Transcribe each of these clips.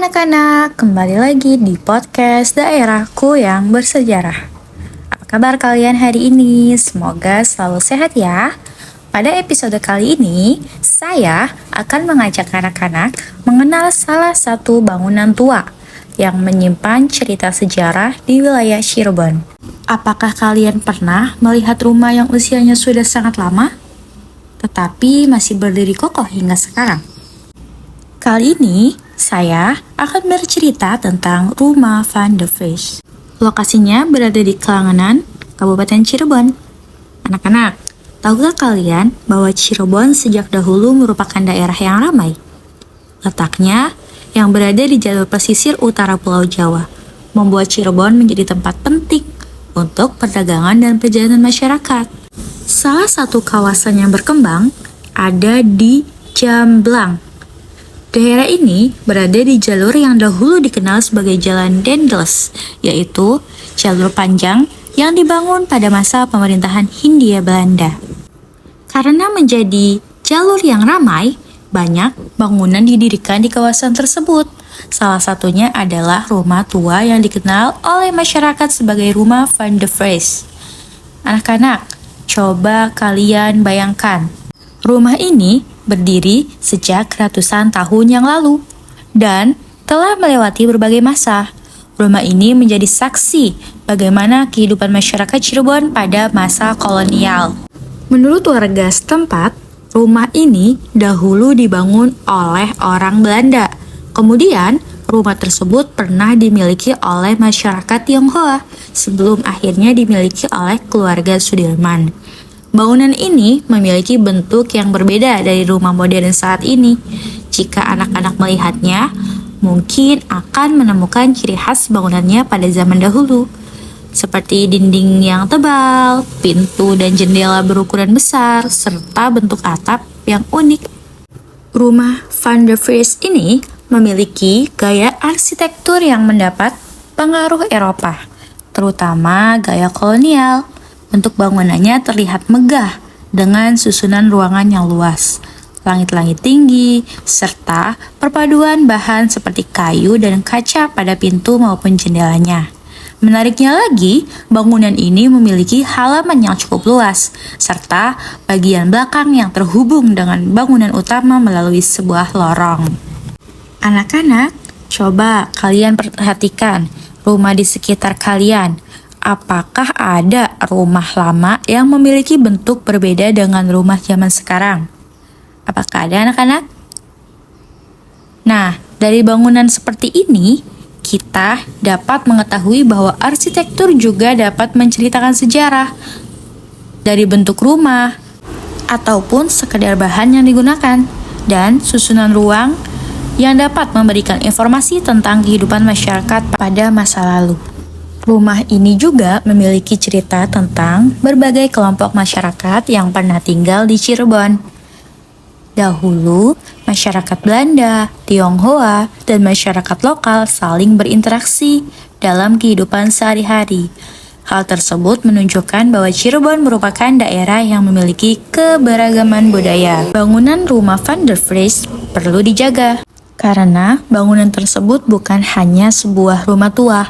anak-anak, kembali lagi di podcast Daerahku yang Bersejarah. Apa kabar kalian hari ini? Semoga selalu sehat ya. Pada episode kali ini, saya akan mengajak anak-anak mengenal salah satu bangunan tua yang menyimpan cerita sejarah di wilayah Cirebon. Apakah kalian pernah melihat rumah yang usianya sudah sangat lama, tetapi masih berdiri kokoh hingga sekarang? Kali ini, saya akan bercerita tentang Rumah Van de Vries. Lokasinya berada di Klangenan, Kabupaten Cirebon. Anak-anak, tahukah kalian bahwa Cirebon sejak dahulu merupakan daerah yang ramai? Letaknya yang berada di jalur pesisir utara Pulau Jawa, membuat Cirebon menjadi tempat penting untuk perdagangan dan perjalanan masyarakat. Salah satu kawasan yang berkembang ada di Jamblang. Daerah ini berada di jalur yang dahulu dikenal sebagai Jalan Dendels, yaitu jalur panjang yang dibangun pada masa pemerintahan Hindia Belanda. Karena menjadi jalur yang ramai, banyak bangunan didirikan di kawasan tersebut. Salah satunya adalah rumah tua yang dikenal oleh masyarakat sebagai Rumah Van de Vries. Anak-anak, coba kalian bayangkan, rumah ini berdiri sejak ratusan tahun yang lalu dan telah melewati berbagai masa. Rumah ini menjadi saksi bagaimana kehidupan masyarakat Cirebon pada masa kolonial. Menurut warga setempat, rumah ini dahulu dibangun oleh orang Belanda. Kemudian, rumah tersebut pernah dimiliki oleh masyarakat Tionghoa sebelum akhirnya dimiliki oleh keluarga Sudirman. Bangunan ini memiliki bentuk yang berbeda dari rumah modern saat ini. Jika anak-anak melihatnya, mungkin akan menemukan ciri khas bangunannya pada zaman dahulu, seperti dinding yang tebal, pintu dan jendela berukuran besar, serta bentuk atap yang unik. Rumah Van de Vries ini memiliki gaya arsitektur yang mendapat pengaruh Eropa, terutama gaya kolonial. Bentuk bangunannya terlihat megah dengan susunan ruangan yang luas, langit-langit tinggi, serta perpaduan bahan seperti kayu dan kaca pada pintu maupun jendelanya. Menariknya lagi, bangunan ini memiliki halaman yang cukup luas, serta bagian belakang yang terhubung dengan bangunan utama melalui sebuah lorong. Anak-anak, coba kalian perhatikan rumah di sekitar kalian. Apakah ada rumah lama yang memiliki bentuk berbeda dengan rumah zaman sekarang? Apakah ada anak-anak? Nah, dari bangunan seperti ini, kita dapat mengetahui bahwa arsitektur juga dapat menceritakan sejarah dari bentuk rumah ataupun sekedar bahan yang digunakan dan susunan ruang yang dapat memberikan informasi tentang kehidupan masyarakat pada masa lalu. Rumah ini juga memiliki cerita tentang berbagai kelompok masyarakat yang pernah tinggal di Cirebon. Dahulu, masyarakat Belanda, Tionghoa, dan masyarakat lokal saling berinteraksi dalam kehidupan sehari-hari. Hal tersebut menunjukkan bahwa Cirebon merupakan daerah yang memiliki keberagaman budaya. Bangunan Rumah Van de Vries perlu dijaga, karena bangunan tersebut bukan hanya sebuah rumah tua.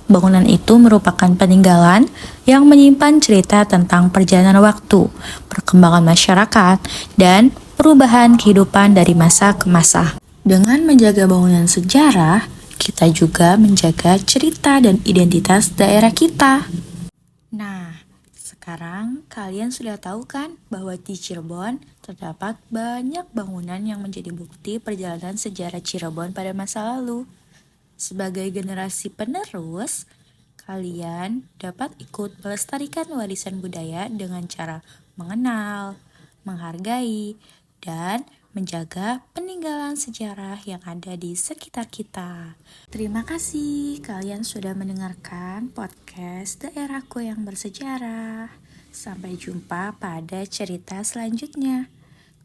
Bangunan itu merupakan peninggalan yang menyimpan cerita tentang perjalanan waktu, perkembangan masyarakat, dan perubahan kehidupan dari masa ke masa. Dengan menjaga bangunan sejarah, kita juga menjaga cerita dan identitas daerah kita. Nah, sekarang kalian sudah tahu kan bahwa di Cirebon terdapat banyak bangunan yang menjadi bukti perjalanan sejarah Cirebon pada masa lalu. Sebagai generasi penerus, kalian dapat ikut melestarikan warisan budaya dengan cara mengenal, menghargai, dan menjaga peninggalan sejarah yang ada di sekitar kita. Terima kasih kalian sudah mendengarkan podcast Daerahku yang Bersejarah. Sampai jumpa pada cerita selanjutnya.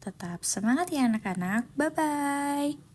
Tetap semangat ya anak-anak. Bye-bye.